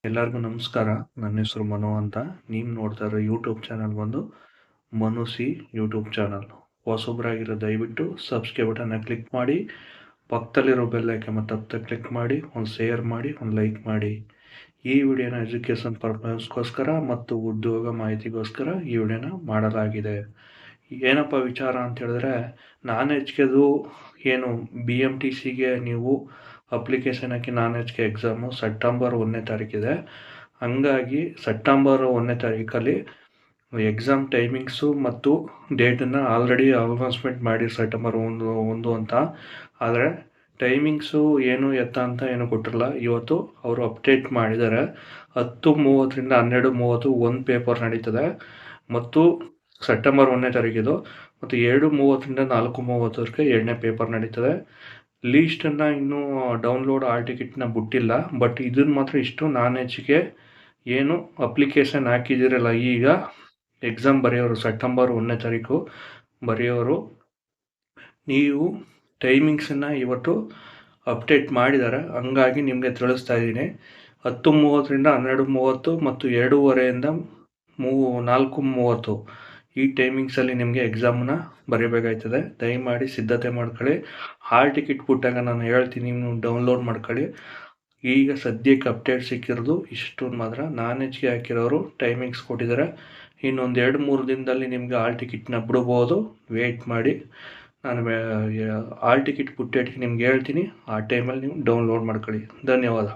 ಎಲ್ಲರಿಗೂ ನಮಸ್ಕಾರ. ನನ್ನ ಹೆಸರು ಮನು ಅಂತ. ನೀವು ನೋಡ್ತಾ ಇರೋ ಯೂಟ್ಯೂಬ್ ಚಾನಲ್ ಬಂದು ಮನುಸಿ ಯೂಟ್ಯೂಬ್ ಚಾನಲ್. ಹೊಸೊಬ್ಬರಾಗಿರೋ ದಯವಿಟ್ಟು ಸಬ್ಸ್ಕ್ರೈಬ್ ಬಟನ್ನ ಕ್ಲಿಕ್ ಮಾಡಿ, ಪಕ್ಕದಲ್ಲಿರೋ ಬೆಲ್ ಐಕಾನ್ ಮತ್ತೆ ಕ್ಲಿಕ್ ಮಾಡಿ, ಒಂದು ಶೇರ್ ಮಾಡಿ, ಒಂದು ಲೈಕ್ ಮಾಡಿ. ಈ ವಿಡಿಯೋನ ಎಜುಕೇಷನ್ ಪರ್ಪಸ್ಗೋಸ್ಕರ ಮತ್ತು ಉದ್ಯೋಗ ಮಾಹಿತಿಗೋಸ್ಕರ ಈ ವಿಡಿಯೋನ ಮಾಡಲಾಗಿದೆ. ಏನಪ್ಪ ವಿಚಾರ ಅಂತ ಹೇಳಿದ್ರೆ, ನಾನ್-ಎಜ್ಕೆದು ಏನು BMTCಗೆ ನೀವು ಅಪ್ಲಿಕೇಶನ್ ಹಾಕಿ ನಾನ್-ಎಜ್ಕೆ ಎಕ್ಸಾಮು ಸೆಪ್ಟೆಂಬರ್ 1ನೇ ತಾರೀಕಿದೆ. ಹಂಗಾಗಿ ಸೆಪ್ಟೆಂಬರ್ 1ನೇ ತಾರೀಕಲ್ಲಿ ಎಕ್ಸಾಮ್ ಟೈಮಿಂಗ್ಸು ಮತ್ತು ಡೇಟನ್ನು ಆಲ್ರೆಡಿ ಅನೌನ್ಸ್ಮೆಂಟ್ ಮಾಡಿ ಸೆಪ್ಟೆಂಬರ್ 1 ಅಂತ. ಆದರೆ ಟೈಮಿಂಗ್ಸು ಏನು ಎತ್ತ ಅಂತ ಏನು ಕೊಟ್ಟಿರಲ್ಲ. ಇವತ್ತು ಅವರು ಅಪ್ಡೇಟ್ ಮಾಡಿದ್ದಾರೆ. 10:30ರಿಂದ 12:30 ಒಂದು ಪೇಪರ್ ನಡೀತದೆ ಮತ್ತು ಸೆಪ್ಟೆಂಬರ್ 1ನೇ ತಾರೀಕಿದು. ಮತ್ತು 2:30ರಿಂದ 4:30 ಎರಡನೇ ಪೇಪರ್ ನಡೀತದೆ. ಲೀಸ್ಟನ್ನು ಇನ್ನೂ ಡೌನ್ಲೋಡ್ ಆಲ್ ಟಿಕೆಟ್ನ ಬಿಟ್ಟಿಲ್ಲ. ಬಟ್ ಇದನ್ನು ಮಾತ್ರ ಇಷ್ಟು, ನಾನ್-ಎಜ್ಗೆ ಏನು ಅಪ್ಲಿಕೇಶನ್ ಹಾಕಿದ್ದೀರಲ್ಲ, ಈಗ ಎಕ್ಸಾಮ್ ಬರೆಯೋರು ಸೆಪ್ಟೆಂಬರ್ 1ನೇ ತಾರೀಕು ಬರೆಯೋರು, ನೀವು ಟೈಮಿಂಗ್ಸನ್ನು ಇವತ್ತು ಅಪ್ಡೇಟ್ ಮಾಡಿದ್ದಾರೆ. ಹಂಗಾಗಿ ನಿಮಗೆ ತಿಳಿಸ್ತಾ ಇದ್ದೀನಿ. 10:30ರಿಂದ 12:30 ಮತ್ತು 2:15ರಿಂದ 4:30 ಈ ಟೈಮಿಂಗ್ಸಲ್ಲಿ ನಿಮಗೆ ಎಕ್ಸಾಮನ್ನ ಬರೀಬೇಕಾಯ್ತದೆ. ದಯಮಾಡಿ ಸಿದ್ಧತೆ ಮಾಡ್ಕೊಳ್ಳಿ. ಹಾಲ್ ಟಿಕೆಟ್ ಬಿಟ್ಟಾಗ ನಾನು ಹೇಳ್ತೀನಿ, ನೀವು ಡೌನ್ಲೋಡ್ ಮಾಡ್ಕೊಳ್ಳಿ. ಈಗ ಸದ್ಯಕ್ಕೆ ಅಪ್ಡೇಟ್ ಸಿಕ್ಕಿರೋದು ಇಷ್ಟು ಮಾತ್ರ. ನಾನ್-ಎಜ್ಗೆ ಹಾಕಿರೋರು ಟೈಮಿಂಗ್ಸ್ ಕೊಟ್ಟಿದ್ದಾರೆ. ಇನ್ನೊಂದು 2-3 ದಿನದಲ್ಲಿ ನಿಮಗೆ ಹಾಲ್ ಟಿಕೆಟ್ನ ಬಿಡ್ಬೋದು. ವೆಯ್ಟ್ ಮಾಡಿ. ನಾನು ಹಾಲ್ ಟಿಕೆಟ್ ಬಿಟ್ಟೇಟಿಗೆ ನಿಮ್ಗೆ ಹೇಳ್ತೀನಿ. ಆ ಟೈಮಲ್ಲಿ ನೀವು ಡೌನ್ಲೋಡ್ ಮಾಡ್ಕೊಳ್ಳಿ. ಧನ್ಯವಾದ.